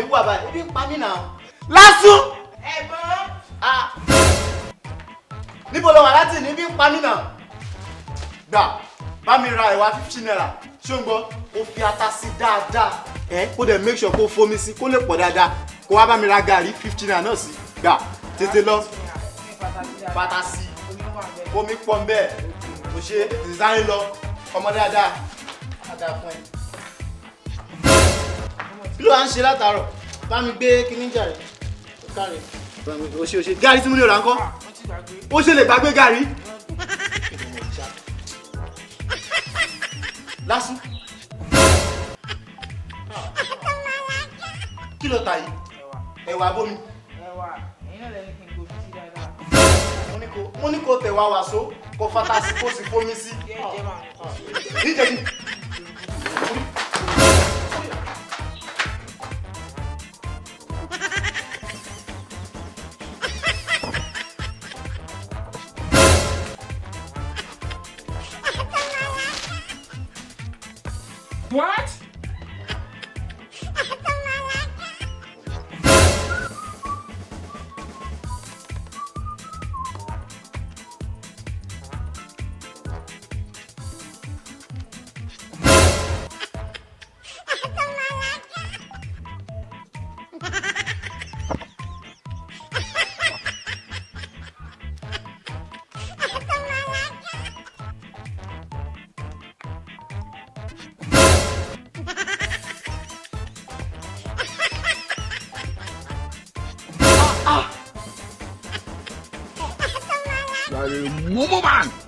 yìí wà báyìí ebi ń pa mí náà. Lásùn. Ẹ̀gbọ́n. Níbo lọ wà láti ní ebi ń pa mí náà. Gbà bá mi ra ẹ̀wà 50 naira ṣé o ń gbọ́ ó fi ata sí dáadáa kó dẹ̀ make sure kó fomi sí kó lè pọ̀ dáadáa kó wá bá mi ra gàrí 50 naira náà sí gbà tètè lọ bàtà sí omi pọ̀ ń bẹ́ẹ̀ kò ṣe design lọ ọmọ dáadáa dáadáa fún ẹ. Kí ló wá ń ṣe látàárọ̀ bá mi gbé kíní jàre káre o ṣe gàrí tí mo lè rà ńkọ́ ó ṣe lè gbàgbé gàrí. Lásùn. Kí ló ta yìí? Ẹ̀wà bómi. Ẹ̀wà, ẹ̀yin náà lẹ́yìn kí n gbòòfin sí dáadáa. Mo ní kó tẹ̀wá wàsó, kó fata sí, kó sì fomi sí. Níjẹ́ kí. What? Mumu man!